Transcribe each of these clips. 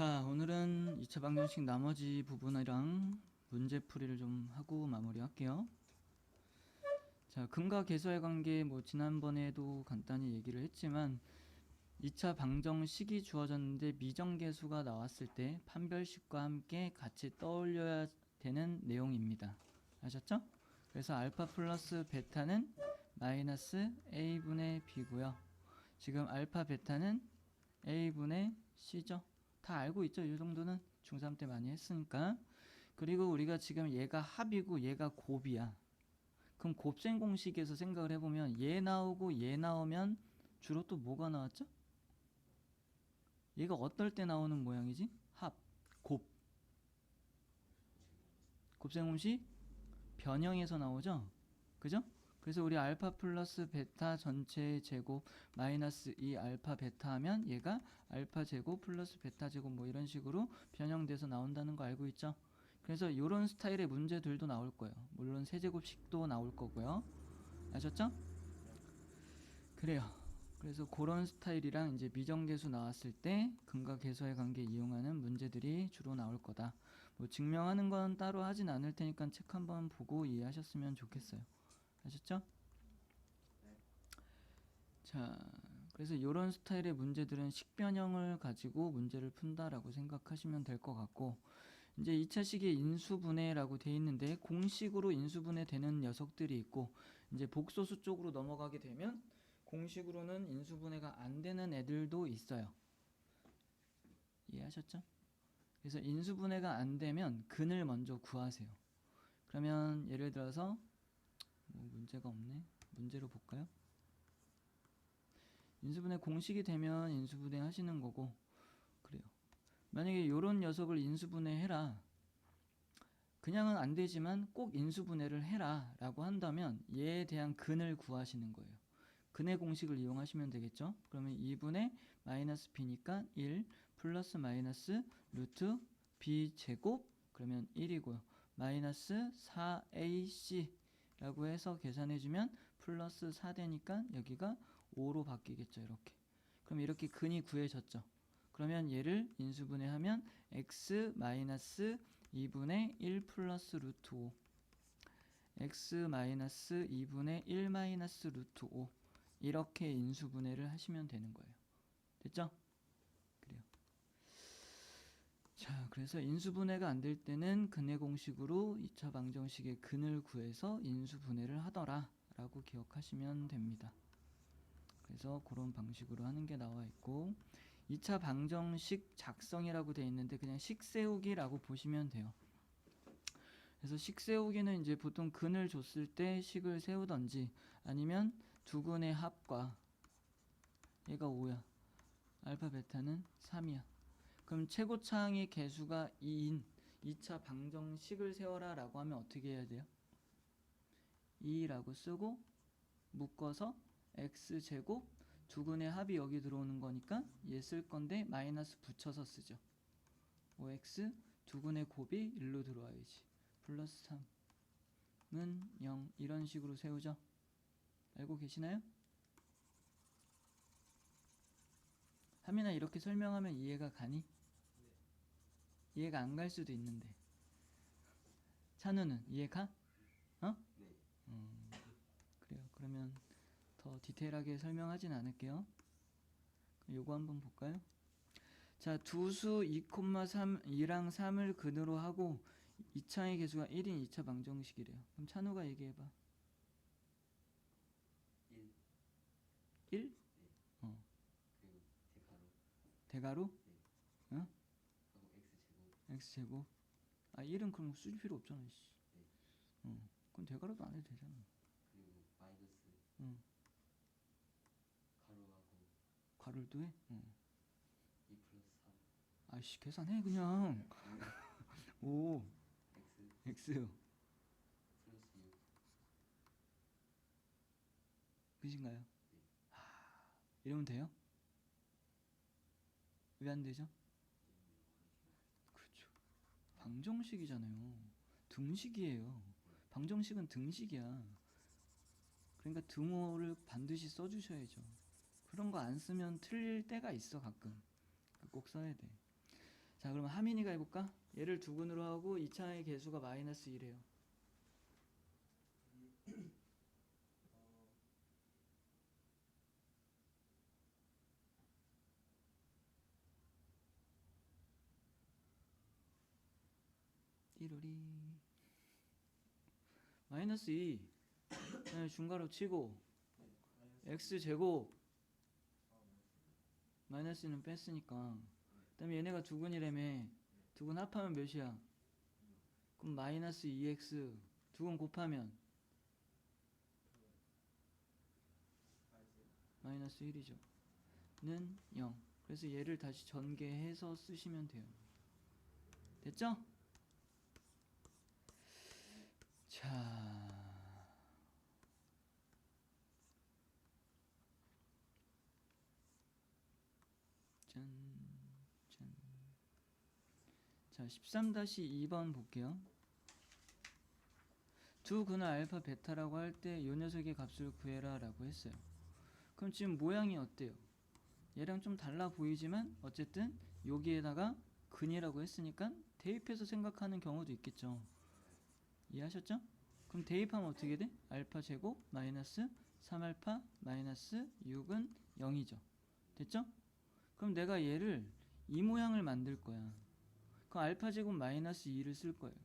자, 오늘은 2차 방정식 나머지 부분이랑 문제풀이를 좀 하고 마무리할게요. 자, 근과 계수의 관계 지난번에도 간단히 얘기를 했지만 2차 방정식이 주어졌는데 미정계수가 나왔을 때 판별식과 함께 같이 떠올려야 되는 내용입니다. 아셨죠? 그래서 알파 플러스 베타는 마이너스 a분의 b고요. 지금 알파 베타는 a분의 c죠. 다 알고 있죠? 이 정도는 중3 때 많이 했으니까. 그리고 우리가 지금 얘가 합이고 얘가 곱이야. 그럼 곱셈 공식에서 생각을 해보면 얘 나오고 얘 나오면 주로 또 뭐가 나왔죠? 얘가 어떨 때 나오는 모양이지? 합, 곱. 곱셈 공식 변형에서 나오죠? 그죠? 그래서 우리 알파 플러스 베타 전체의 제곱 마이너스 2 알파 베타 하면 얘가 알파 제곱 플러스 베타 제곱 이런 식으로 변형돼서 나온다는 거 알고 있죠? 그래서 이런 스타일의 문제들도 나올 거예요. 물론 세제곱식도 나올 거고요. 아셨죠? 그래요. 그래서 그런 스타일이랑 이제 미정계수 나왔을 때 근과 계수의 관계 이용하는 문제들이 주로 나올 거다. 증명하는 건 따로 하진 않을 테니까 책 한번 보고 이해하셨으면 좋겠어요. 아셨죠? 자, 그래서 이런 스타일의 문제들은 식변형을 가지고 문제를 푼다라고 생각하시면 될 것 같고, 이제 2차식의 인수분해라고 돼 있는데 공식으로 인수분해 되는 녀석들이 있고, 이제 복소수 쪽으로 넘어가게 되면 공식으로는 인수분해가 안 되는 애들도 있어요. 이해하셨죠? 그래서 인수분해가 안 되면 근을 먼저 구하세요. 그러면 예를 들어서 문제가 없네. 문제로 볼까요? 인수분해 공식이 되면 인수분해 하시는 거고, 그래요. 만약에 요런 녀석을 인수분해 해라, 그냥은 안 되지만 꼭 인수분해를 해라 라고 한다면 얘에 대한 근을 구하시는 거예요. 근의 공식을 이용하시면 되겠죠. 그러면 2분의 마이너스 b니까 1 플러스 마이너스 루트 b 제곱, 그러면 1이고요. 마이너스 4ac 라고 해서 계산해주면 플러스 4 되니까 여기가 5로 바뀌겠죠. 이렇게. 그럼 이렇게 근이 구해졌죠. 그러면 얘를 인수분해하면 x 마이너스 2분의 1 플러스 루트 5 x 마이너스 2분의 1 마이너스 루트 5 이렇게 인수분해를 하시면 되는 거예요. 됐죠? 그래요. 자, 그래서 인수분해가 안 될 때는 근의 공식으로 2차 방정식의 근을 구해서 인수분해를 하더라 라고 기억하시면 됩니다. 그래서 그런 방식으로 하는 게 나와 있고, 2차 방정식 작성이라고 되어 있는데 그냥 식 세우기라고 보시면 돼요. 그래서 식 세우기는 이제 보통 근을 줬을 때 식을 세우던지, 아니면 두 근의 합과 얘가 5야. 알파 베타는 3이야. 그럼 최고차항의 개수가 2인 2차 방정식을 세워라 라고 하면 어떻게 해야 돼요? 2라고 쓰고 묶어서 x제곱 두 근의 합이 여기 들어오는 거니까 얘 쓸 건데 마이너스 붙여서 쓰죠. 5x 두 근의 곱이 1로 들어와야지. 플러스 3은 0 이런 식으로 세우죠. 알고 계시나요? 하민아, 이렇게 설명하면 이해가 가니? 이해가 안 갈 수도 있는데. 찬우는 이해가? 어? 네. 그래요. 그러면 더 디테일하게 설명하진 않을게요. 요거 한번 볼까요? 자, 두수 2,3, 2랑 3을 근으로 하고 2차의 개수가 1인 2차 방정식이래요. 그럼 찬우가 얘기해봐. 1. 1? 네. 어. 그리고 대가로. 대가로? 네. 어? 하고 x제곱. x제곱. 아, 1은 그럼 쓸 필요 없잖아. 씨. 네. 그럼 대가로도 안 해도 되잖아. 그리고 마이너스. 가로하고 괄호를 또 해? 2 플러스 3. 아이씨, 계산해 그냥. 5 x x 플러스 6. 끝인가요? 네. 이러면 돼요? 왜 안 되죠? 그렇죠. 방정식이잖아요. 등식이에요. 방정식은 등식이야. 그러니까 등호를 반드시 써주셔야죠. 그런 거 안 쓰면 틀릴 때가 있어 가끔. 꼭 써야 돼. 자, 그러면 하민이가 해볼까? 얘를 두근으로 하고 2차의 개수가 마이너스 1이에요. 띠로리 마이너스 2 그다음에 중괄호 치고 x제곱 마이너스는 뺐으니까 그다음에 얘네가 두근이라며 두근 합하면 몇이야? 그럼 마이너스 2x 두근 곱하면 마이너스 1이죠. 는 0. 그래서 얘를 다시 전개해서 쓰시면 돼요. 됐죠? 자, 짠, 짠. 자, 13-2번 볼게요. 두 근을 알파 베타라고 할 때 요 녀석의 값을 구해라 라고 했어요. 그럼 지금 모양이 어때요? 얘랑 좀 달라 보이지만 어쨌든 여기에다가 근이라고 했으니까 대입해서 생각하는 경우도 있겠죠. 이해하셨죠? 그럼 대입하면 어떻게 돼? 알파 제곱 마이너스 3알파 마이너스 6은 0이죠. 됐죠? 그럼 내가 얘를 이 모양을 만들 거야. 그럼 알파 제곱 마이너스 2를 쓸 거예요.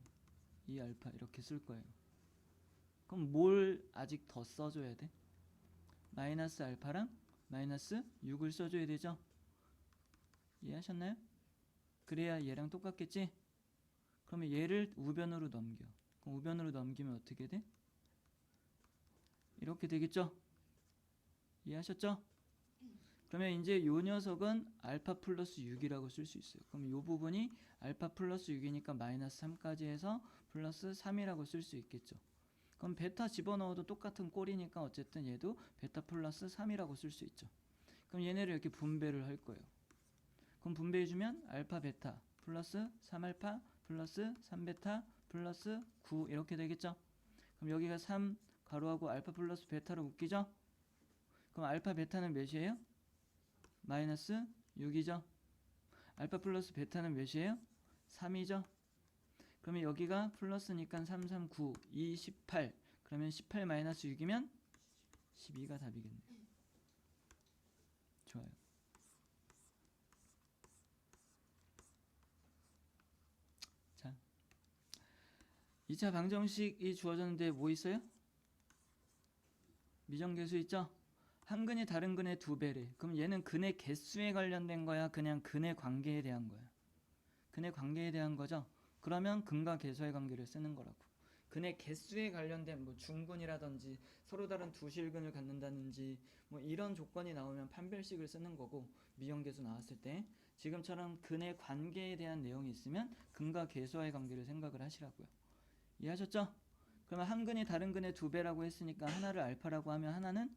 2알파 이렇게 쓸 거예요. 그럼 뭘 아직 더 써줘야 돼? 마이너스 알파랑 마이너스 6을 써줘야 되죠? 이해하셨나요? 그래야 얘랑 똑같겠지? 그러면 얘를 우변으로 넘겨. 그럼 우변으로 넘기면 어떻게 돼? 이렇게 되겠죠? 이해하셨죠? 그러면 이제 요 녀석은 알파 플러스 6이라고 쓸 수 있어요. 그럼 요 부분이 알파 플러스 6이니까 마이너스 3까지 해서 플러스 3이라고 쓸 수 있겠죠. 그럼 베타 집어넣어도 똑같은 꼴이니까 어쨌든 얘도 베타 플러스 3이라고 쓸 수 있죠. 그럼 얘네를 이렇게 분배를 할 거예요. 그럼 분배해주면 알파 베타 플러스 3알파 플러스 3베타 플러스 9 이렇게 되겠죠. 그럼 여기가 3 가로하고 알파 플러스 베타로 묶이죠. 그럼 알파 베타는 몇이에요? 마이너스 6이죠. 알파 플러스 베타는 몇이에요? 3이죠. 그러면 여기가 플러스니까 3, 3, 9, 2, 18 그러면 18 마이너스 6이면 12가 답이겠네요. 좋아요. 자, 2차 방정식이 주어졌는데 뭐 있어요? 미정계수 있죠? 한 근이 다른 근의 2배래. 그럼 얘는 근의 개수에 관련된 거야? 그냥 근의 관계에 대한 거야? 근의 관계에 대한 거죠? 그러면 근과 개수의 관계를 쓰는 거라고. 근의 개수에 관련된 뭐 중근이라든지 서로 다른 두 실근을 갖는다든지 뭐 이런 조건이 나오면 판별식을 쓰는 거고, 미정계수 나왔을 때 지금처럼 근의 관계에 대한 내용이 있으면 근과 개수와의 관계를 생각을 하시라고요. 이해하셨죠? 그러면 한 근이 다른 근의 2배라고 했으니까 하나를 알파라고 하면 하나는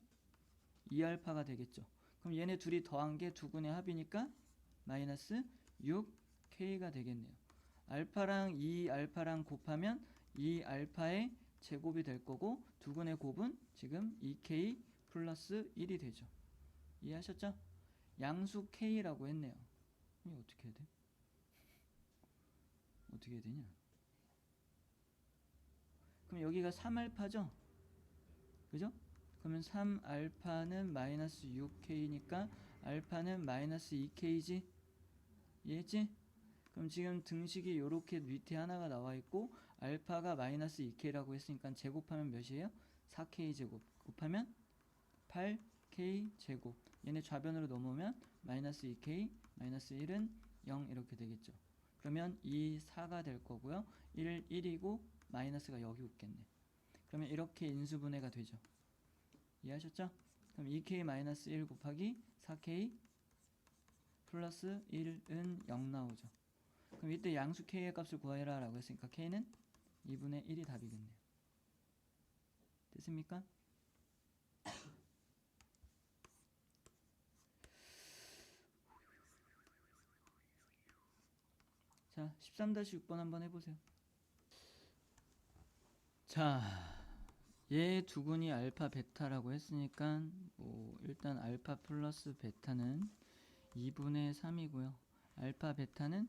2알파가 되겠죠. 그럼 얘네 둘이 더한 게 두 근의 합이니까 마이너스 6K가 되겠네요. 알파랑 2알파랑 곱하면 2알파의 제곱이 될 거고 두 근의 곱은 지금 2K 플러스 1이 되죠. 이해하셨죠? 양수 K라고 했네요. 이거 어떻게 해야 돼? 어떻게 해야 되냐? 그럼 여기가 3알파죠? 그죠? 그러면 3알파는 마이너스 6K니까 알파는 마이너스 2K지? 이해했지? 그럼 지금 등식이 요렇게 밑에 하나가 나와 있고 알파가 마이너스 2K라고 했으니까 제곱하면 몇이에요? 4K 제곱 곱하면 8K 제곱. 얘네 좌변으로 넘어오면 마이너스 2K 마이너스 1은 0 이렇게 되겠죠. 그러면 2, 4가 될 거고요. 1, 1이고 마이너스가 여기 웃겠네. 그러면 이렇게 인수분해가 되죠. 이해하셨죠? 그럼 2K 마이너스 1 곱하기 4K 플러스 1은 0 나오죠. 그럼 이때 양수 K의 값을 구하라 라고 했으니까 K는 2분의 1이 답이겠네요. 됐습니까? 자, 13-6번 한번 해보세요. 자, 얘 두근이 알파 베타라고 했으니까 뭐 일단 알파 플러스 베타는 2분의 3이고요. 알파 베타는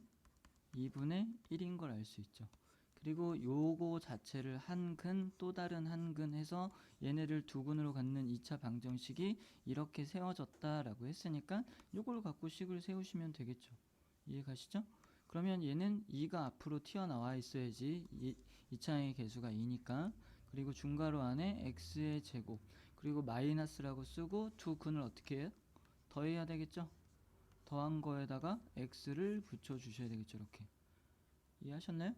2분의 1인 걸 알 수 있죠. 그리고 요거 자체를 한 근 또 다른 한 근 해서 얘네를 두 근으로 갖는 2차 방정식이 이렇게 세워졌다라고 했으니까 요걸 갖고 식을 세우시면 되겠죠. 이해 가시죠? 그러면 얘는 2가 앞으로 튀어나와 있어야지 2차의 개수가 2니까. 그리고 중괄호 안에 x의 제곱 그리고 마이너스라고 쓰고 두 근을 어떻게 해요? 더해야 되겠죠? 더한 거에다가 x를 붙여주셔야 되겠죠. 이렇게 이해하셨나요?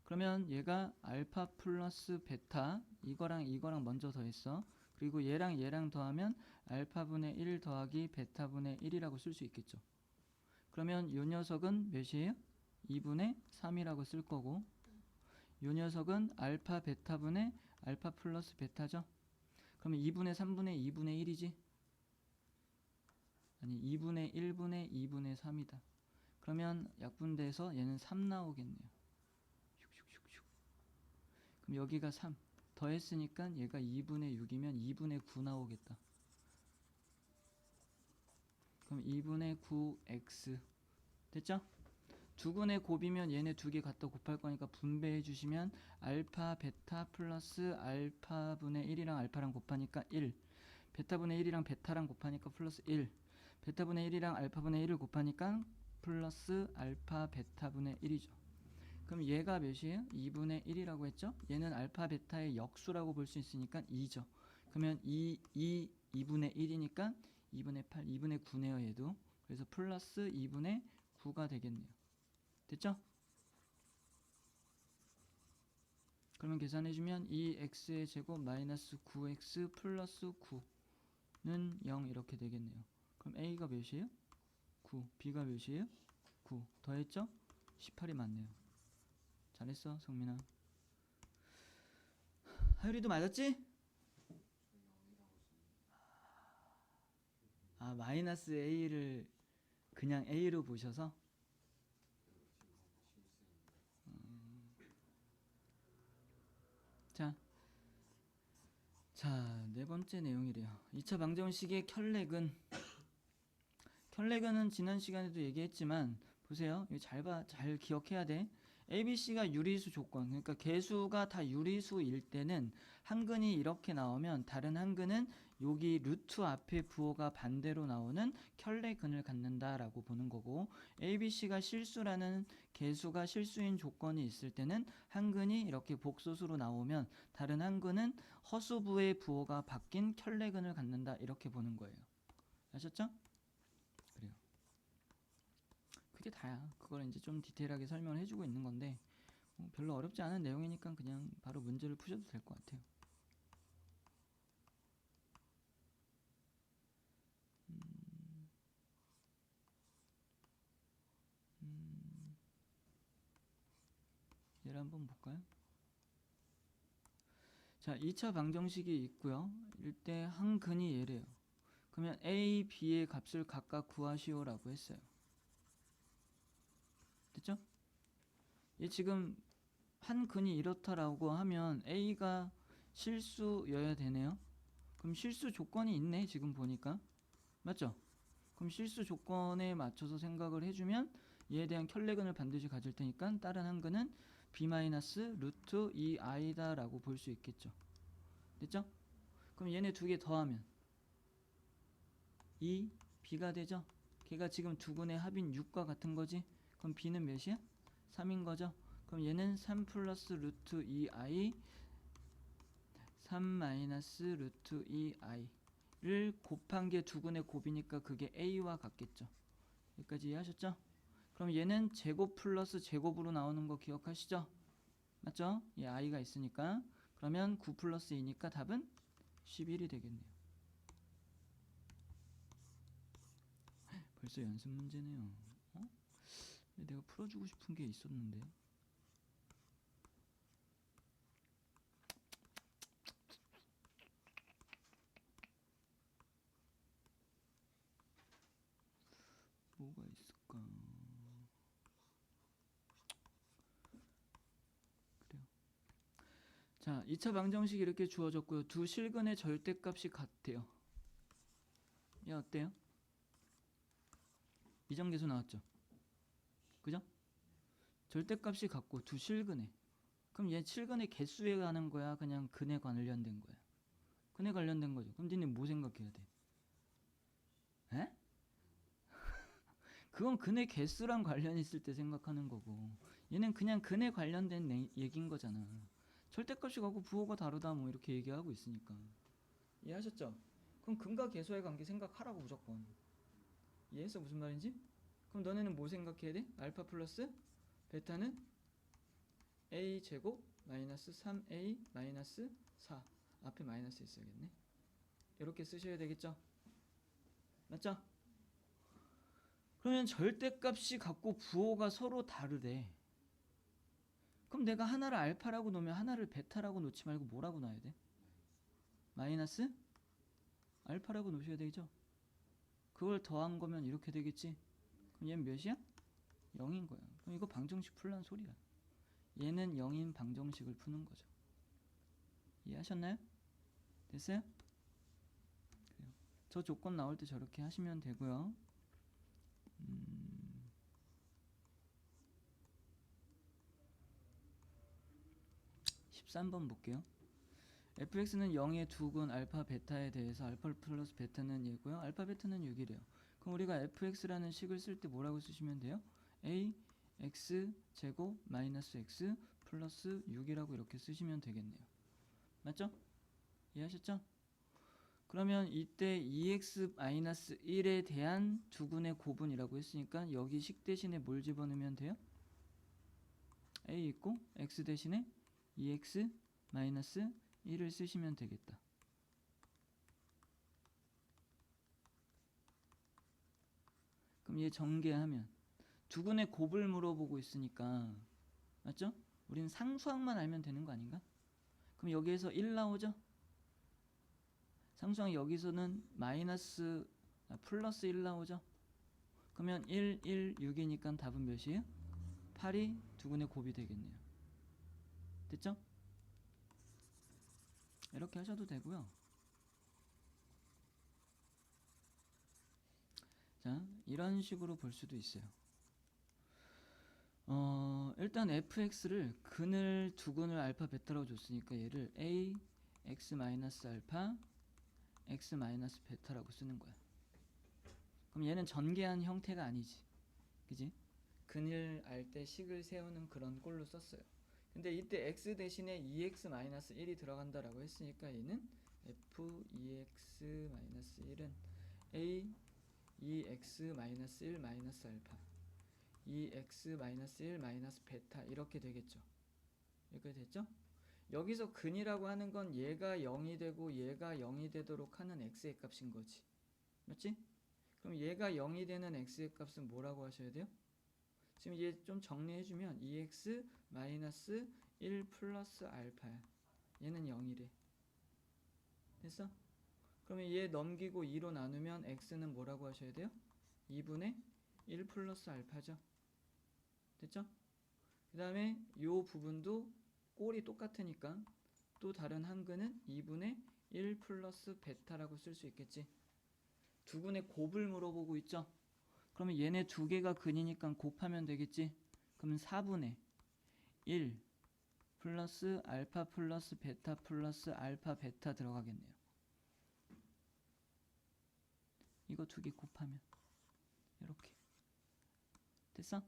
그러면 얘가 알파 플러스 베타 이거랑 먼저 더했어. 그리고 얘랑 더하면 알파분의 1 더하기 베타분의 1이라고 쓸 수 있겠죠. 그러면 요 녀석은 몇이에요? 2분의 3이라고 쓸 거고 요 녀석은 알파 베타분의 알파 플러스 베타죠. 그러면 2분의 3분의 2분의 1이지? 아니 2분의 1분의 2분의 3이다. 그러면 약분돼서 얘는 3 나오겠네요. 슉슉슉슉. 그럼 여기가 3 더했으니까 얘가 2분의 6이면 2분의 9 나오겠다. 그럼 2분의 9x 됐죠? 두 근의 곱이면 얘네 두 개 갖다 곱할 거니까 분배해 주시면 알파 베타 플러스 알파분의 1이랑 알파랑 곱하니까 1 베타분의 1이랑 베타랑 곱하니까 플러스 1 베타분의 1이랑 알파분의 1을 곱하니까 플러스 알파 베타분의 1이죠. 그럼 얘가 몇이에요? 2분의 1이라고 했죠? 얘는 알파 베타의 역수라고 볼 수 있으니까 2죠. 그러면 2분의 1이니까 2분의 8, 2분의 9네요 얘도. 그래서 플러스 2분의 9가 되겠네요. 됐죠? 그러면 계산해주면 2x의 제곱 마이너스 9x 플러스 9는 0 이렇게 되겠네요. 그럼 a가 몇이에요? 9. b가 몇이에요? 9. 더했죠? 18이 맞네요. 잘했어 성민아. 하율이도 맞았지? 아 마이너스 a를 그냥 a로 보셔서 자, 네 번째 내용이래요. 2차 방정식의 켤레근은 지난 시간에도 얘기했지만 보세요. 이거 잘 기억해야 돼. ABC가 유리수 조건, 그러니까 개수가 다 유리수일 때는 한 근이 이렇게 나오면 다른 한 근은 여기 루트 앞에 부호가 반대로 나오는 켤레근을 갖는다라고 보는 거고, ABC가 실수라는 개수가 실수인 조건이 있을 때는 한 근이 이렇게 복소수로 나오면 다른 한 근은 허수부의 부호가 바뀐 켤레근을 갖는다 이렇게 보는 거예요. 아셨죠? 그래요. 그게 다야. 그걸 이제 좀 디테일하게 설명을 해주고 있는 건데 별로 어렵지 않은 내용이니까 그냥 바로 문제를 푸셔도 될 것 같아요. 얘를 한번 볼까요? 자, 2차 방정식이 있고요. 이때 한 근이 얘래요. 그러면 A, B의 값을 각각 구하시오라고 했어요. 됐죠? 얘 지금 한 근이 이렇다라고 하면 A가 실수여야 되네요. 그럼 실수 조건이 있네 지금 보니까. 맞죠? 그럼 실수 조건에 맞춰서 생각을 해주면 얘에 대한 켤레근을 반드시 가질 테니까 다른 한 근은 b-루트 2i다 라고 볼 수 있겠죠. 됐죠? 그럼 얘네 두 개 더하면 2b가 되죠? 걔가 지금 두 근의 합인 6과 같은 거지? 그럼 b는 몇이야? 3인 거죠? 그럼 얘는 3 플러스 루트 2i 3 마이너스 루트 2i를 곱한 게 두 근의 곱이니까 그게 a와 같겠죠. 여기까지 이해하셨죠? 그럼 얘는 제곱 플러스 제곱으로 나오는 거 기억하시죠? 맞죠? 얘 i가 있으니까. 그러면 9 플러스 2니까 답은 11이 되겠네요. 벌써 연습 문제네요. 내가 풀어주고 싶은 게 있었는데. 뭐가 있을까? 그래요. 자, 2차 방정식이 이렇게 주어졌고요. 두 실근의 절대값이 같대요. 얘 어때요? 이정계수 나왔죠? 그죠? 절대값이 같고 두 실근에. 그럼 얘 실근의 개수에 관한 거야? 그냥 근에 관련된 거야? 근에 관련된 거죠. 그럼 니네 뭐 생각해야 돼? 에? 그건 근의 개수랑 관련 있을 때 생각하는 거고 얘는 그냥 근에 관련된 얘기인 거잖아. 절대값이 같고 부호가 다르다 뭐 이렇게 얘기하고 있으니까. 이해하셨죠? 그럼 근과 개수의 관계 생각하라고 무조건. 이해했어 무슨 말인지? 그럼 너네는 뭐 생각해야 돼? 알파 플러스 베타는 a 제곱 마이너스 3a 마이너스 4 앞에 마이너스 있어야겠네. 이렇게 쓰셔야 되겠죠? 맞죠? 그러면 절대값이 같고 부호가 서로 다르대. 그럼 내가 하나를 알파라고 놓으면 하나를 베타라고 놓지 말고 뭐라고 놔야 돼? 마이너스 알파라고 놓으셔야 되죠? 그걸 더한 거면 이렇게 되겠지? 그럼 얘는 몇이야? 0인 거야. 그럼 이거 방정식 풀란 소리야. 얘는 0인 방정식을 푸는 거죠. 이해하셨나요? 됐어요? 그래요. 저 조건 나올 때 저렇게 하시면 되고요. 13번 볼게요. fx는 0의 두근 알파 베타에 대해서 알파 플러스 베타는 얘고요. 알파 베타는 6이래요. 그럼 우리가 fx라는 식을 쓸 때 뭐라고 쓰시면 돼요? a x 제곱 마이너스 x 플러스 6이라고 이렇게 쓰시면 되겠네요. 맞죠? 이해하셨죠? 그러면 이때 2x-1에 대한 두근의 고분이라고 했으니까 여기 식 대신에 뭘 집어넣으면 돼요? a 있고 x 대신에 2x-1을 쓰시면 되겠다. 그럼 얘 전개하면 두근의 곱을 물어보고 있으니까 맞죠? 우린 상수항만 알면 되는 거 아닌가? 그럼 여기에서 1 나오죠? 상수항 여기서는 플러스 1 나오죠? 그러면 1, 1, 6이니까 답은 몇이에요? 8이 두근의 곱이 되겠네요. 됐죠? 이렇게 하셔도 되고요. 자, 이런 식으로 볼 수도 있어요. 일단 fx를 근을 두근을 알파 베타라고 줬으니까 얘를 a x 마이너스 알파 x 마이너스 베타라고 쓰는 거야. 그럼 얘는 전개한 형태가 아니지, 그지? 근을 알 때 식을 세우는 그런 꼴로 썼어요. 근데 이때 x 대신에 2x 마이너스 1이 들어간다라고 했으니까 얘는 f 2x 마이너스 1은 a 2x 마이너스 1 마이너스 알파 2x 마이너스 1 마이너스 베타 이렇게 되겠죠. 이렇게 됐죠? 여기서 근이라고 하는 건 얘가 0이 되고 얘가 0이 되도록 하는 x의 값인 거지. 맞지? 그럼 얘가 0이 되는 x의 값은 뭐라고 하셔야 돼요? 지금 얘 좀 정리해주면 2x 마이너스 1 플러스 알파야. 얘는 0이래. 됐어? 그러면 얘 넘기고 2로 나누면 x는 뭐라고 하셔야 돼요? 2분의 1 플러스 알파죠. 됐죠? 그 다음에 요 부분도 꼴이 똑같으니까 또 다른 한근은 2분의 1 플러스 베타라고 쓸 수 있겠지. 두근의 곱을 물어보고 있죠. 그러면 얘네 두 개가 근이니까 곱하면 되겠지. 그러면 4분의 1 플러스 알파 플러스 베타 플러스 알파 베타 들어가겠네요. 이거 두 개 곱하면 이렇게 됐어?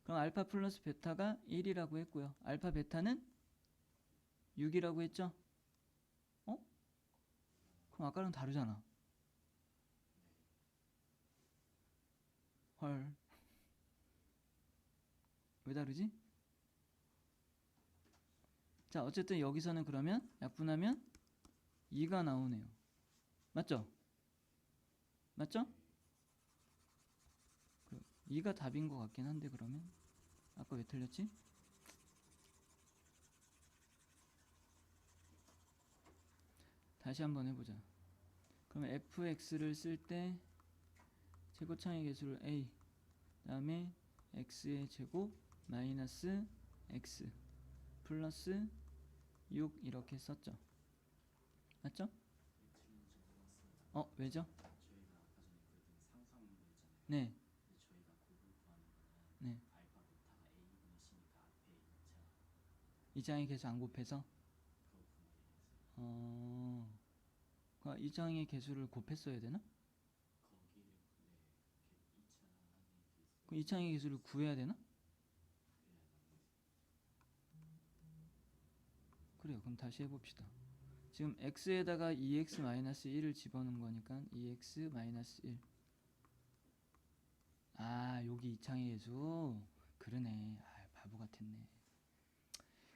그럼 알파 플러스 베타가 1이라고 했고요. 알파 베타는 6이라고 했죠? 그럼 아까랑 다르잖아. 헐. 왜 다르지? 자, 어쨌든 여기서는 그러면 약분하면 2가 나오네요. 맞죠? 맞죠? 2가 답인 것 같긴 한데 그러면 아까 왜 틀렸지? 다시 한번 해보자. 그러면 fx를 쓸 때 최고차의 개수를 a 그 다음에 x의 제곱 마이너스 x 플러스 6 이렇게 썼죠. 맞죠? 왜죠? 저희가 아까 전에 그랬더니 상수항 문제였잖아요. 네. 근데 저희가 곱을 구하는 거는 네. 알파 베타가 a 이 장의 개수 안 곱해서? 그럼 이 장의 개수를 곱했어야 되나? 그럼 이 장의 개수를 구해야 되나? 그래요. 그럼 다시 해봅시다. 지금 x에다가 2x-1을 집어넣은 거니까 2x-1. 아, 여기 이 장의 개수. 그러네. 아, 바보 같았네.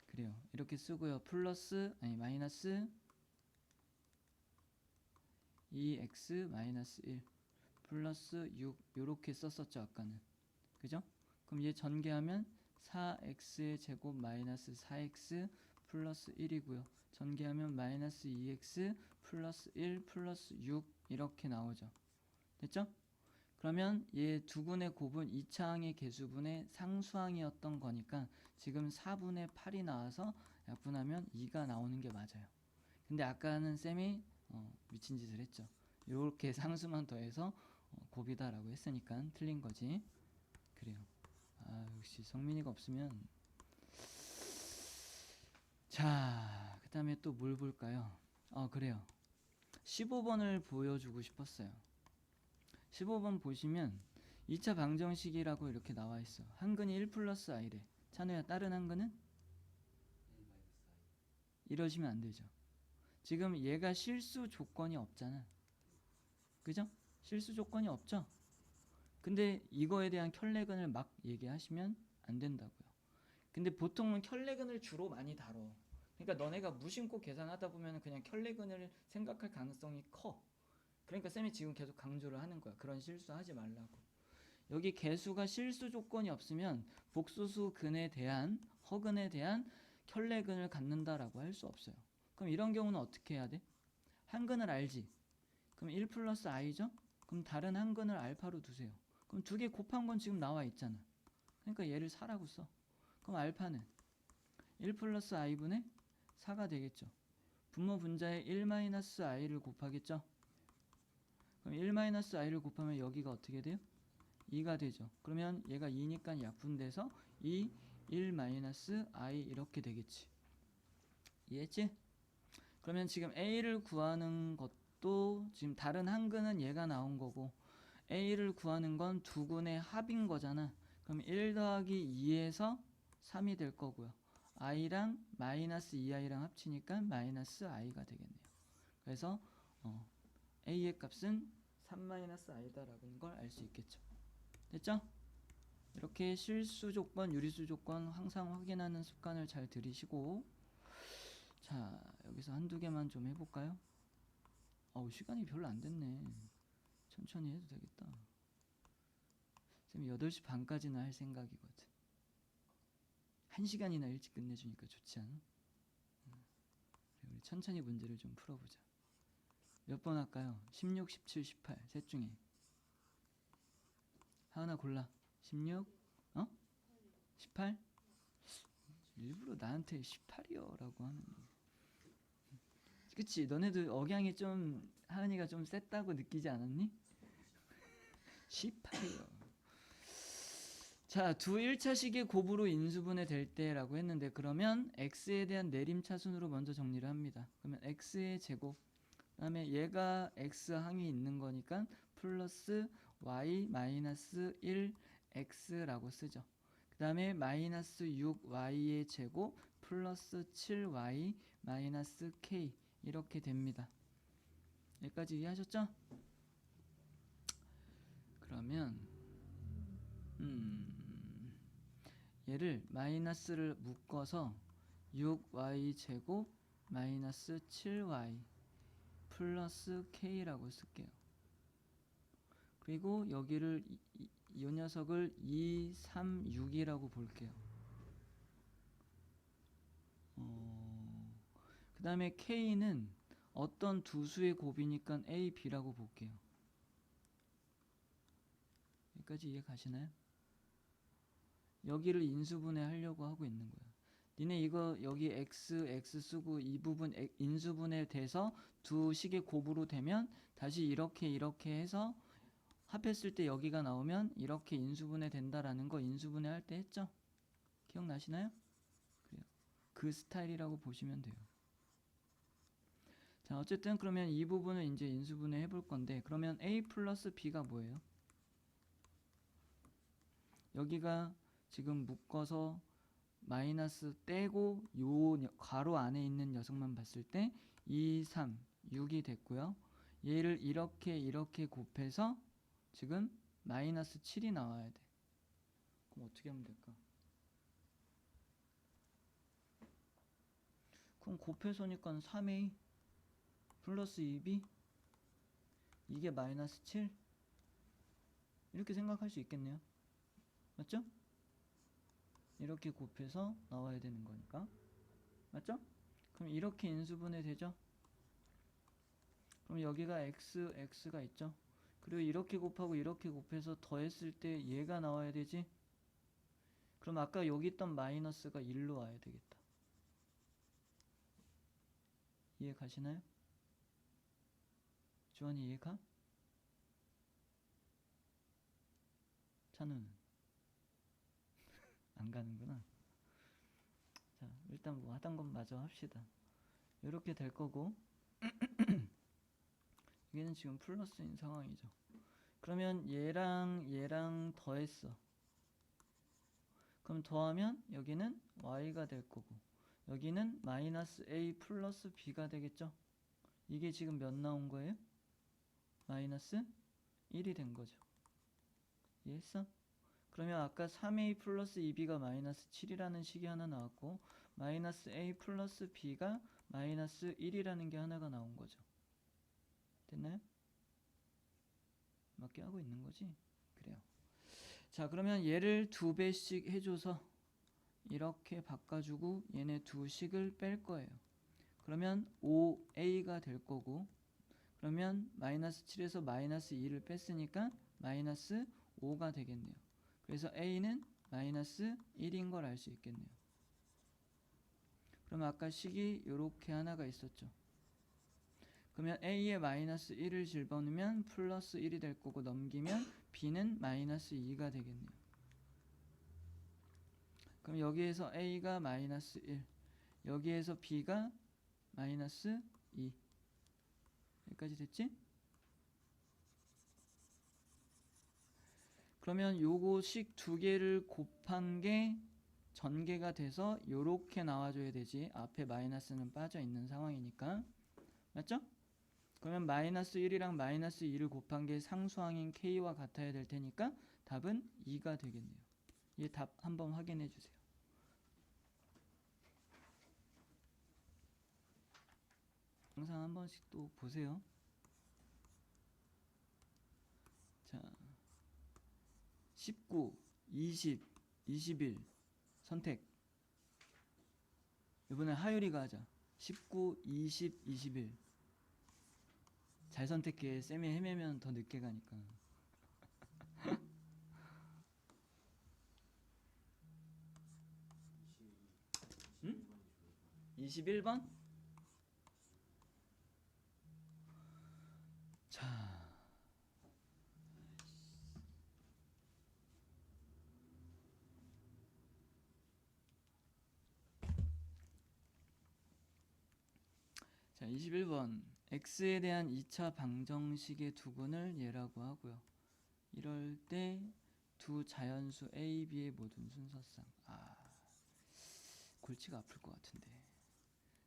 그래요. 이렇게 쓰고요. 플러스 아니 마이너스 2x-1 플러스 6 요렇게 썼었죠 아까는. 그죠? 그럼 얘 전개하면 4x의 제곱 마이너스 4x 플러스 1이고요. 전개하면 마이너스 2x 플러스 1 플러스 6 이렇게 나오죠. 됐죠? 그러면 얘 두분의 곱은 2차항의 개수분의 상수항이었던 거니까 지금 4분의 8이 나와서 약분하면 2가 나오는 게 맞아요. 근데 아까는 쌤이 미친 짓을 했죠. 이렇게 상수만 더해서 곱이다라고 했으니까 틀린 거지. 그래요. 아, 역시 성민이가 없으면. 자, 그 다음에 또 뭘 볼까요? 그래요. 15번을 보여주고 싶었어요. 15번 보시면 2차 방정식이라고 이렇게 나와 있어. 한근이 1 플러스 i래. 찬우야, 다른 한근은? 이러시면 안 되죠. 지금 얘가 실수 조건이 없잖아. 그죠? 실수 조건이 없죠? 근데 이거에 대한 켤레근을 막 얘기하시면 안 된다고요. 근데 보통은 켤레근을 주로 많이 다뤄. 그러니까 너네가 무심코 계산하다 보면 그냥 켤레근을 생각할 가능성이 커. 그러니까 쌤이 지금 계속 강조를 하는 거야. 그런 실수 하지 말라고. 여기 개수가 실수 조건이 없으면 복소수 근에 대한 허근에 대한 켤레근을 갖는다라고 할 수 없어요. 그럼 이런 경우는 어떻게 해야 돼? 한근을 알지? 그럼 1 플러스 i죠? 그럼 다른 한근을 알파로 두세요. 그럼 두 개 곱한 건 지금 나와 있잖아. 그러니까 얘를 4라고 써. 그럼 알파는 1 플러스 i분의 4가 되겠죠. 분모 분자에 1 마이너스 i를 곱하겠죠. 그럼 1 마이너스 i를 곱하면 여기가 어떻게 돼요? 2가 되죠. 그러면 얘가 2니까 약분돼서 2, 1 마이너스 i 이렇게 되겠지. 이해했지? 그러면 지금 a를 구하는 것도 지금 다른 한근은 얘가 나온 거고 a를 구하는 건 두 근의 합인 거잖아. 그럼 1 더하기 2에서 3이 될 거고요. i랑 마이너스 2i랑 합치니까 마이너스 i가 되겠네요. 그래서 a의 값은 3 마이너스 i다라는 걸 알 수 있겠죠. 됐죠? 이렇게 실수 조건, 유리수 조건 항상 확인하는 습관을 잘 들이시고, 자, 여기서 한두 개만 좀 해볼까요? 시간이 별로 안 됐네. 천천히 해도 되겠다. 쌤 8시 반까지나 할 생각이거든. 1시간이나 일찍 끝내주니까 좋지 않아? 우리 천천히 문제를 좀 풀어보자. 몇 번 할까요? 16, 17, 18 셋 중에 하나 골라. 16? 18? 일부러 나한테 18이요 라고 하는. 그치? 너네도 억양이 좀 하은이가 좀 셌다고 느끼지 않았니? 18이요. 자, 두 1차식의 곱으로 인수분해 될 때라고 했는데, 그러면 x에 대한 내림차순으로 먼저 정리를 합니다. 그러면 x의 제곱, 그 다음에 얘가 x항이 있는 거니까 플러스 y 마이너스 1x라고 쓰죠. 그 다음에 마이너스 6y의 제곱 플러스 7y 마이너스 k 이렇게 됩니다. 여기까지 이해하셨죠? 그러면 얘를 마이너스를 묶어서 6y 제곱 마이너스 7y 플러스 k라고 쓸게요. 그리고 여기를 이 녀석을 2, 3, 6이라고 볼게요. 그 다음에 k는 어떤 두 수의 곱이니까 a, b라고 볼게요. 여기까지 이해 가시나요? 여기를 인수분해 하려고 하고 있는 거야. 니네 이거 여기 x 쓰고 이 부분 인수분해 돼서 두 식의 곱으로 되면 다시 이렇게 해서 합했을 때 여기가 나오면 이렇게 인수분해 된다라는 거 인수분해 할 때 했죠? 기억나시나요? 그래요. 그 스타일이라고 보시면 돼요. 자, 어쨌든 그러면 이 부분을 이제 인수분해 해볼 건데, 그러면 a 플러스 b가 뭐예요? 여기가 지금 묶어서 마이너스 떼고 요 괄호 안에 있는 녀석만 봤을 때 2, 3, 6이 됐고요. 얘를 이렇게 곱해서 지금 마이너스 7이 나와야 돼. 그럼 어떻게 하면 될까? 그럼 곱해서니까 3a 플러스 2b 이게 마이너스 7 이렇게 생각할 수 있겠네요. 맞죠? 이렇게 곱해서 나와야 되는 거니까. 맞죠? 그럼 이렇게 인수분해 되죠? 그럼 여기가 x가 있죠? 그리고 이렇게 곱하고 이렇게 곱해서 더했을 때 얘가 나와야 되지? 그럼 아까 여기 있던 마이너스가 1로 와야 되겠다. 이해 가시나요? 주원이 이해가? 찬우는? 안 가는구나. 자, 일단 뭐 하던 건 마저 합시다. 이렇게 될 거고 얘는 지금 플러스인 상황이죠. 그러면 얘랑 더했어. 그럼 더하면 여기는 y가 될 거고 여기는 마이너스 a 플러스 b가 되겠죠. 이게 지금 몇 나온 거예요? 마이너스 1이 된 거죠. 이해했어? 그러면 아까 3a 플러스 2b가 마이너스 7이라는 식이 하나 나왔고 마이너스 a 플러스 b가 마이너스 1이라는 게 하나가 나온 거죠. 됐나요? 맞게 하고 있는 거지? 그래요. 자, 그러면 얘를 2배씩 해줘서 이렇게 바꿔주고 얘네 두 식을 뺄 거예요. 그러면 5a가 될 거고 그러면 마이너스 7에서 마이너스 2를 뺐으니까 마이너스 5가 되겠네요. 그래서 a는 마이너스 1인 걸 알 수 있겠네요. 그럼 아까 식이 요렇게 하나가 있었죠. 그러면 a에 마이너스 1을 집어넣으면 플러스 1이 될 거고 넘기면 b는 마이너스 2가 되겠네요. 그럼 여기에서 a가 마이너스 1 여기에서 b가 마이너스 2 여기까지 됐지? 그러면 요거 식 두 개를 곱한 게 전개가 돼서 요렇게 나와줘야 되지. 앞에 마이너스는 빠져 있는 상황이니까. 맞죠? 그러면 마이너스 1이랑 마이너스 2를 곱한 게 상수항인 k와 같아야 될 테니까 답은 2가 되겠네요. 이 답 한번 확인해 주세요. 영상 한 번씩 또 보세요. 자, 19, 20, 21 선택. 이번에 하율이가 하자. 19, 20, 21 잘 선택해. 쌤이 헤매면 더 늦게 가니까. 응? 21번? 자, 자 21번 x에 대한 2차 방정식의 두근을 얘라고 하고요. 이럴 때 두 자연수 a, b의 모든 순서상 골치가 아플 것 같은데.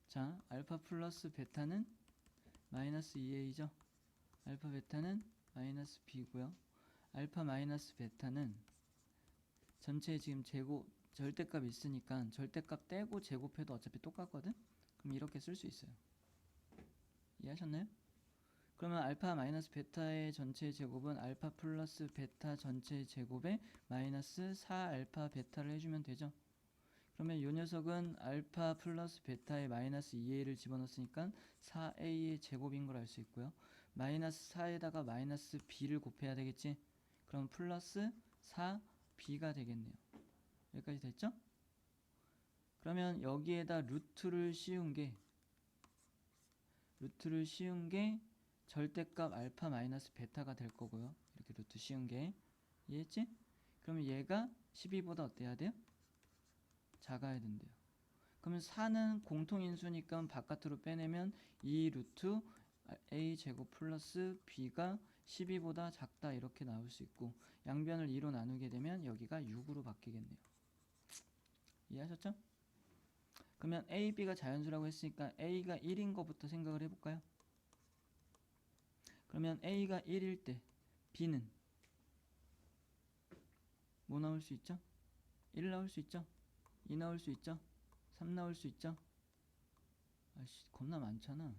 자, 알파 플러스 베타는 마이너스 2a죠. 알파 베타는 마이너스 b고요. 알파 마이너스 베타는 전체 지금 제곱 절대값 있으니까 절대값 떼고 제곱해도 어차피 똑같거든. 그럼 이렇게 쓸 수 있어요. 이해하셨나요? 그러면 알파 마이너스 베타의 전체 제곱은 알파 플러스 베타 전체 제곱에 마이너스 4알파 베타를 해주면 되죠. 그러면 이 녀석은 알파 플러스 베타에 마이너스 2a를 집어넣었으니까 4a의 제곱인 걸 알 수 있고요. 마이너스 4에다가 마이너스 b를 곱해야 되겠지. 그럼 플러스 4b가 되겠네요. 여기까지 됐죠? 그러면 여기에다 루트를 씌운 게 절대값 알파 마이너스 베타가 될 거고요. 이렇게 루트 씌운 게. 이해했지? 그러면 얘가 12보다 어때야 돼요? 작아야 된대요. 그러면 4는 공통인수니까 바깥으로 빼내면 2 루트 a 제곱 플러스 b가 12보다 작다 이렇게 나올 수 있고 양변을 2로 나누게 되면 여기가 6으로 바뀌겠네요. 이해하셨죠? 그러면 a, b가 자연수라고 했으니까 a가 1인 것부터 생각을 해볼까요? 그러면 a가 1일 때 b는 뭐 나올 수 있죠? 1 나올 수 있죠? 2 나올 수 있죠? 3 나올 수 있죠? 아씨 겁나 많잖아.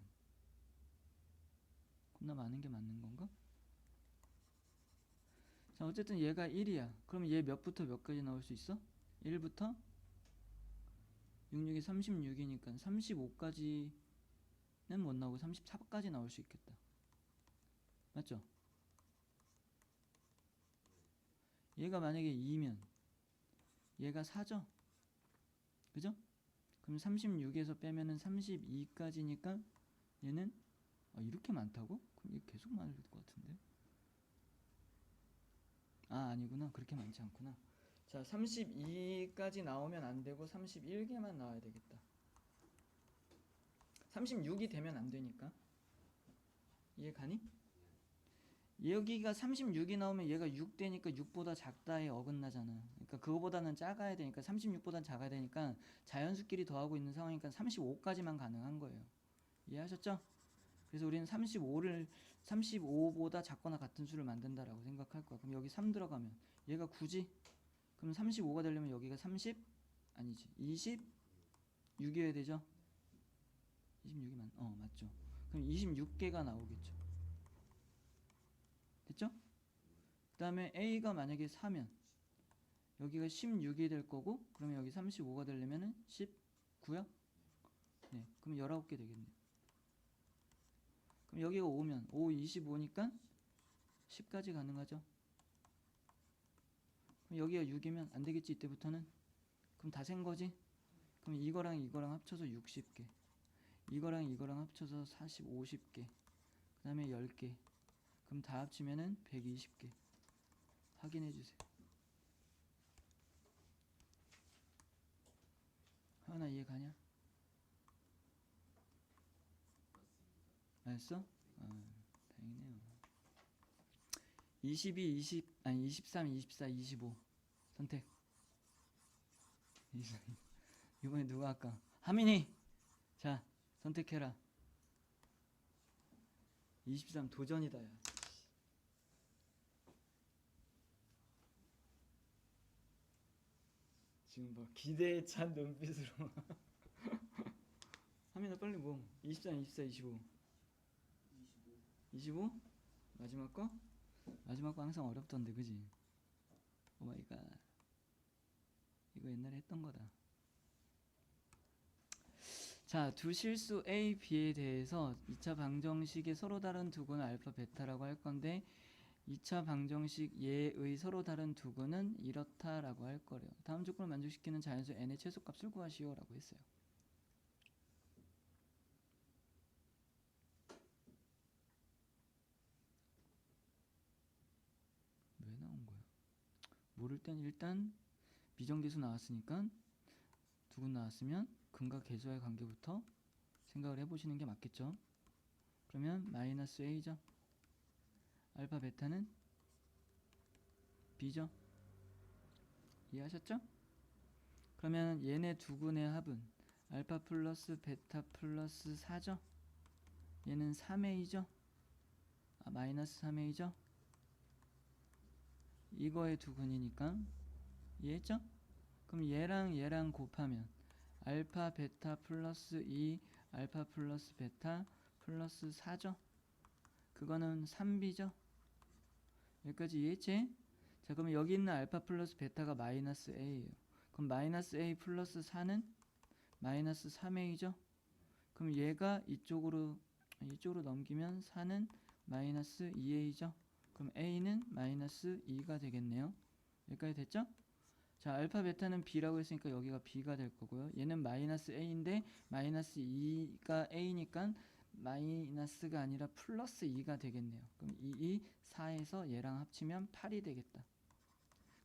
겁나 많은 게 맞는 건가? 자 어쨌든 얘가 1이야. 그럼 얘 몇부터 몇까지 나올 수 있어? 1부터 66이 36이니까 35까지는 못 나오고 34까지 나올 수 있겠다. 맞죠? 얘가 만약에 2면 얘가 4죠? 그죠? 그럼 36에서 빼면은 32까지니까 얘는 이렇게 많다고? 그럼 얘 계속 많을 것 같은데? 아니구나. 그렇게 많지 않구나. 자 32까지 나오면 안 되고 31개만 나와야 되겠다. 36이 되면 안 되니까. 이해 가니? 여기가 36이 나오면 얘가 6 되니까 6보다 작다에 어긋나잖아. 그러니까 그거보다는 작아야 되니까 36보다는 작아야 되니까 자연수끼리 더하고 있는 상황이니까 35까지만 가능한 거예요. 이해하셨죠? 그래서 우리는 35보다 작거나 같은 수를 만든다라고 생각할 거야. 그럼 여기 3 들어가면 얘가 9지? 그럼 35가 되려면 여기가 30? 아니지 26이어야 되죠? 26이 맞죠? 그럼 26개가 나오겠죠. 됐죠? 그 다음에 A가 만약에 4면 여기가 16이 될 거고 그러면 여기 35가 되려면은 19요? 네, 그럼 19개 되겠네요. 그럼 여기가 5면 5, 25니까 10까지 가능하죠? 그럼 여기가 6이면 안 되겠지 이때부터는? 그럼 다 센 거지? 그럼 이거랑 이거랑 합쳐서 60개 이거랑 이거랑 합쳐서 50개 그 다음에 10개 그럼 다 합치면은 120개 확인해 주세요. 하나 이해 가냐? 알았어? 다행이네요. 22, 23, 24, 25 선택. 이번에 누가 할까? 하민이! 자 선택해라. 23 도전이다 야. 지금 뭐 기대에 찬 눈빛으로 하민아 빨리 뭐 23, 24, 25 25? 마지막 거? 마지막 거 항상 어렵던데 그지? 오마이갓 이거 옛날에 했던 거다. 자, 두 실수 A, B에 대해서 2차 방정식의 서로 다른 두근은 알파, 베타라고 할 건데 2차 방정식 얘의 서로 다른 두근은 이렇다라고 할 거래요. 다음 조건을 만족시키는 자연수 n의 최소값을 구하시오 라고 했어요. 왜 나온 거야? 모를 땐 일단 비정계수 나왔으니까 두근 나왔으면 근과 계수와의 관계부터 생각을 해보시는 게 맞겠죠. 그러면 마이너스 A죠. 알파 베타는 B죠. 이해하셨죠? 그러면 얘네 두근의 합은 알파 플러스 베타 플러스 4죠. 얘는 3A죠. 마이너스 3A죠. 이거의 두근이니까 이해했죠? 그럼 얘랑 얘랑 곱하면 알파 베타 플러스 2 알파 플러스 베타 플러스 4죠. 그거는 3B죠. 여기까지 이해했지? 자 그러면 여기 있는 알파 플러스 베타가 마이너스 A예요. 그럼 마이너스 A 플러스 4는 마이너스 3A죠. 그럼 얘가 이쪽으로 넘기면 4는 마이너스 2A죠. 그럼 A는 마이너스 2가 되겠네요. 여기까지 됐죠? 자 알파 베타는 B라고 했으니까 여기가 B가 될 거고요. 얘는 마이너스 A인데 마이너스 2가 A니까 마이너스가 아니라 플러스 2가 되겠네요. 그럼 4에서 얘랑 합치면 8이 되겠다.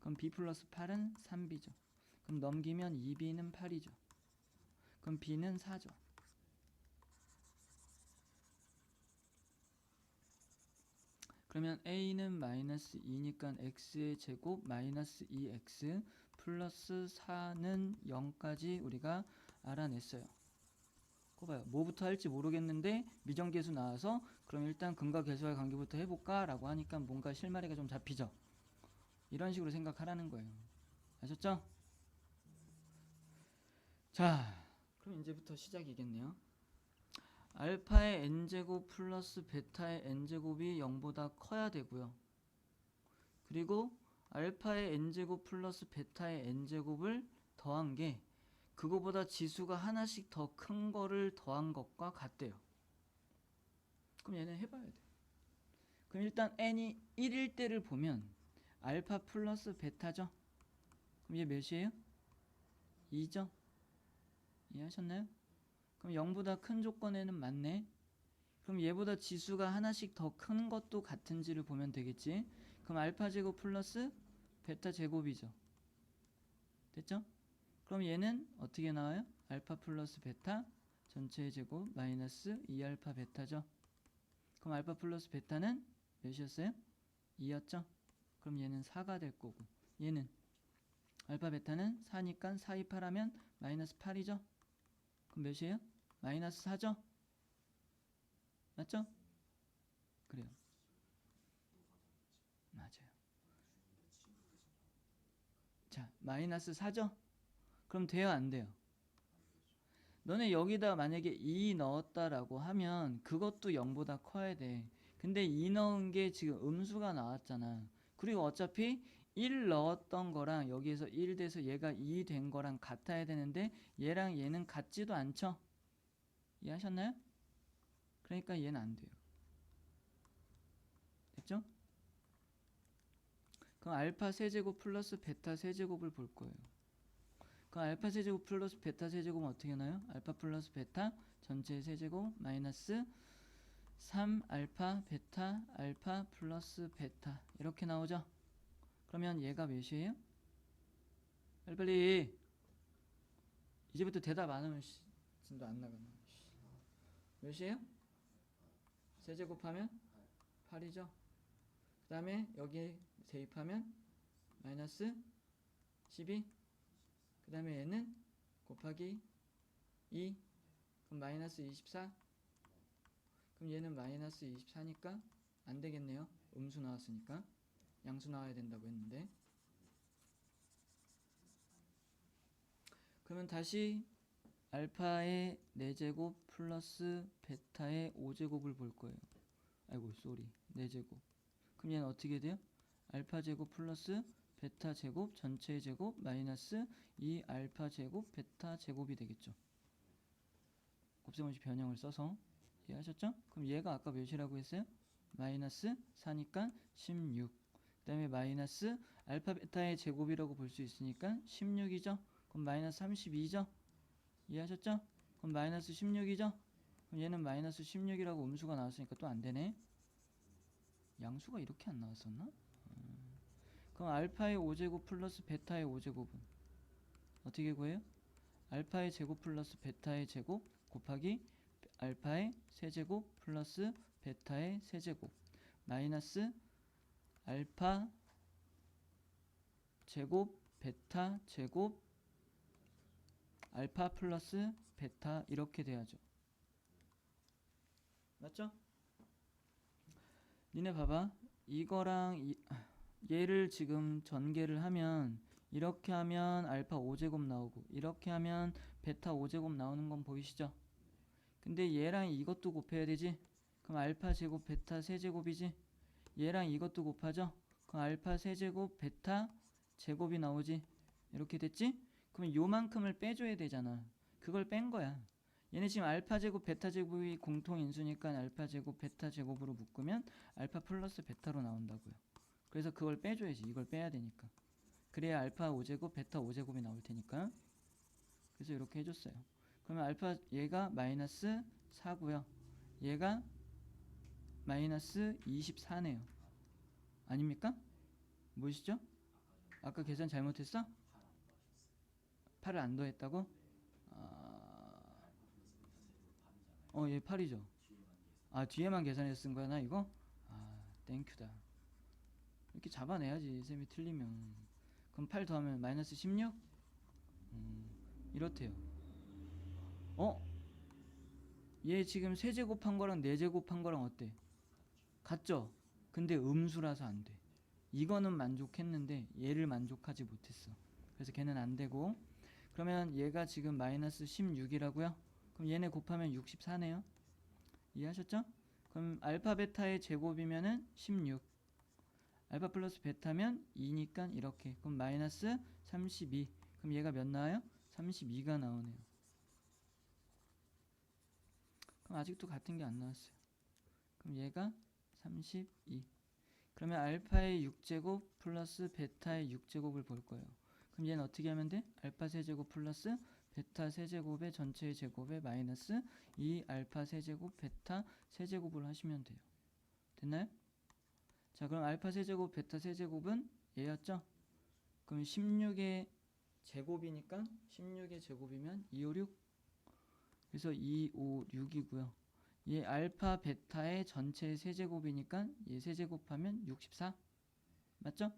그럼 B 플러스 8은 3B죠. 그럼 넘기면 2B는 8이죠. 그럼 b는 4죠. 그러면 a는 마이너스 2니까 x의 제곱 마이너스 2x 플러스 4는 0까지 우리가 알아냈어요. 그거 봐요. 뭐부터 할지 모르겠는데 미정계수 나와서 그럼 일단 근과 계수와의 관계부터 해볼까? 라고 하니까 뭔가 실마리가 좀 잡히죠. 이런 식으로 생각하라는 거예요. 아셨죠? 자, 그럼 이제부터 시작이겠네요. 알파의 n제곱 플러스 베타의 n제곱이 0보다 커야 되고요. 그리고 알파의 n제곱 플러스 베타의 n제곱을 더한 게 그거보다 지수가 하나씩 더 큰 거를 더한 것과 같대요. 그럼 얘는 해봐야 돼. 그럼 일단 n이 1일 때를 보면 알파 플러스 베타죠? 그럼 얘 몇이에요? 2죠? 이해하셨나요? 그럼 0보다 큰 조건에는 맞네. 그럼 얘보다 지수가 하나씩 더 큰 것도 같은지를 보면 되겠지. 그럼 알파 제곱 플러스 베타 제곱이죠. 됐죠? 그럼 얘는 어떻게 나와요? 알파 플러스 베타 전체의 제곱 마이너스 2알파 베타죠. 그럼 알파 플러스 베타는 몇이었어요? 2였죠? 그럼 얘는 4가 될 거고, 얘는 알파 베타는 4니까 4, 2, 8 하면 마이너스 8이죠? 그럼 몇이에요? 마이너스 4죠? 맞죠? 그래요. 맞아요. 자, 마이너스 4죠? 그럼 돼요, 안 돼요? 너네 여기다 만약에 2 넣었다라고 하면 그것도 0보다 커야 돼. 근데 2 넣은 게 지금 음수가 나왔잖아. 그리고 어차피 1 넣었던 거랑 여기에서 1 돼서 얘가 2 된 거랑 같아야 되는데 얘랑 얘는 같지도 않죠? 이해하셨나요? 그러니까 얘는 안 돼요. 됐죠? 그럼 알파 세제곱 플러스 베타 세제곱을 볼 거예요. 그럼 알파 세제곱 플러스 베타 세제곱은 어떻게 나요? 알파 플러스 베타 전체 세제곱 마이너스 3 알파 베타 알파 플러스 베타 이렇게 나오죠? 그러면 얘가 몇이에요? 빨리빨리. 이제부터 대답 안 하면 진도 안 나가네. 몇이에요? 세제곱하면 8이죠? 그 다음에 여기 대입하면 마이너스 12. 그 다음에 얘는 곱하기 2. 그럼 마이너스 24. 그럼 얘는 마이너스 24니까 안 되겠네요. 음수 나왔으니까. 양수 나와야 된다고 했는데. 그러면 다시 알파의 4제곱 플러스 베타의 5제곱을 볼 거예요. 아이고 쏘리 4제곱. 그럼 얘는 어떻게 돼요? 알파 제곱 플러스 베타 제곱 전체의 제곱 마이너스 2 알파 제곱 베타 제곱이 되겠죠. 곱셈없이 변형을 써서. 이해하셨죠? 그럼 얘가 아까 몇이라고 했어요? 마이너스 4니까 16. 그 다음에 마이너스 알파 베타의 제곱이라고 볼 수 있으니까 16이죠? 그럼 마이너스 32죠? 이해하셨죠? 그럼 마이너스 16이죠? 그럼 얘는 마이너스 16이라고 음수가 나왔으니까 또 안되네. 양수가 이렇게 안 나왔었나? 그럼 알파의 5제곱 플러스 베타의 5제곱은 어떻게 구해요? 알파의 제곱 플러스 베타의 제곱 곱하기 알파의 세제곱 플러스 베타의 세제곱 마이너스 알파 제곱 베타 제곱 알파 플러스 베타 이렇게 돼야죠. 맞죠? 니네 봐봐. 이거랑 얘를 지금 전개를 하면 이렇게 하면 알파 5제곱 나오고 이렇게 하면 베타 5제곱 나오는 건 보이시죠? 근데 얘랑 이것도 곱해야 되지? 그럼 알파 제곱 베타 세제곱이지? 얘랑 이것도 곱하죠? 그럼 알파 세제곱 베타 제곱이 나오지? 이렇게 됐지? 그럼 요만큼을 빼줘야 되잖아. 그걸 뺀 거야. 얘네 지금 알파 제곱 베타 제곱이 공통 인수니까 알파 제곱 베타 제곱으로 묶으면 알파 플러스 베타로 나온다고요. 그래서 그걸 빼줘야지. 이걸 빼야 되니까. 그래야 알파 5제곱 베타 5제곱이 나올 테니까. 그래서 이렇게 해줬어요. 그러면 알파 얘가 마이너스 4고요. 얘가 마이너스 24네요. 아닙니까? 뭐시죠? 아까 계산 잘못했어? 8을 안 더했다고? 얘 8이죠. 아, 뒤에만 계산해서 쓴 거야 나 이거? 아, 땡큐다. 이렇게 잡아내야지 쌤이 틀리면. 그럼 8 더하면 마이너스 16? 이렇대요. 얘 지금 세제곱한 거랑 네제곱한 거랑 어때? 같죠? 근데 음수라서 안 돼. 이거는 만족했는데 얘를 만족하지 못했어. 그래서 걔는 안 되고, 그러면 얘가 지금 마이너스 16이라고요? 그럼 얘네 곱하면 64네요. 이해하셨죠? 그럼 알파 베타의 제곱이면은 16, 알파 플러스 베타면 2니까 이렇게. 그럼 마이너스 32. 그럼 얘가 몇 나와요? 32가 나오네요. 그럼 아직도 같은 게 안 나왔어요. 그럼 얘가 32. 그러면 알파의 6제곱 플러스 베타의 6제곱을 볼 거예요. 그럼 얘는 어떻게 하면 돼? 알파 세제곱 플러스 베타 세제곱의 전체의 제곱에 마이너스 2 알파 세제곱 베타 세제곱을 하시면 돼요. 됐나요? 자, 그럼 알파 세제곱 베타 세제곱은 얘였죠? 그럼 16의 제곱이니까 16의 제곱이면 2, 5, 6. 그래서 2, 5, 6이고요. 얘 알파 베타의 전체 세제곱이니까 얘 세제곱하면 64. 맞죠?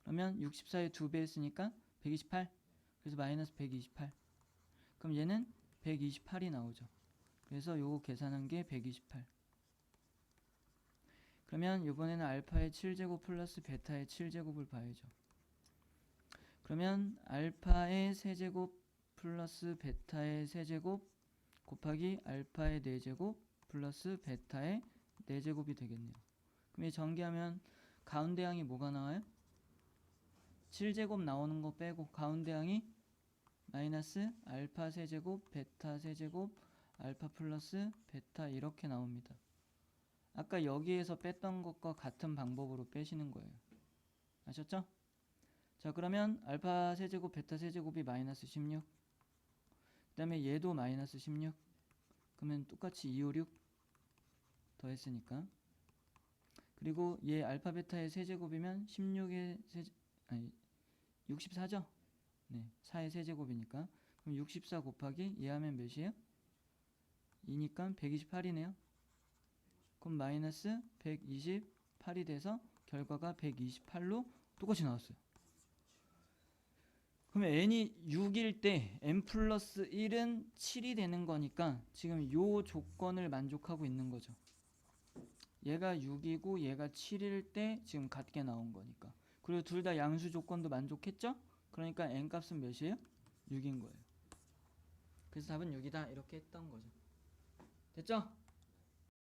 그러면 64의 2배 했으니까 128. 그래서 마이너스 128. 그럼 얘는 128이 나오죠. 그래서 요거 계산한 게 128. 그러면 이번에는 알파의 7제곱 플러스 베타의 7제곱을 봐야죠. 그러면 알파의 세제곱 플러스 베타의 세제곱 곱하기 알파의 4제곱 플러스 베타의 4제곱이 되겠네요. 그럼 이 전개하면 가운데 항이 뭐가 나와요? 7제곱 나오는 거 빼고 가운데 항이 마이너스 알파 세제곱 베타 세제곱 알파 플러스 베타 이렇게 나옵니다. 아까 여기에서 뺐던 것과 같은 방법으로 빼시는 거예요. 아셨죠? 자, 그러면 알파 세제곱 베타 세제곱이 마이너스 16. 그 다음에 얘도 마이너스 16. 그러면 똑같이 2, 5, 6 더했으니까. 그리고 얘 알파 베타의 세제곱이면 16의 아니 64죠? 네, 4의 세제곱이니까. 그럼 64 곱하기 얘 하면 몇이에요? 2니까 128이네요. 그럼 마이너스 128이 돼서 결과가 128로 똑같이 나왔어요. 그러면 n이 6일 때 n 플러스 1은 7이 되는 거니까 지금 요 조건을 만족하고 있는 거죠. 얘가 6이고 얘가 7일 때 지금 같게 나온 거니까. 그리고 둘 다 양수 조건도 만족했죠? 그러니까 n 값은 몇이에요? 6인 거예요. 그래서 답은 6이다 이렇게 했던 거죠. 됐죠?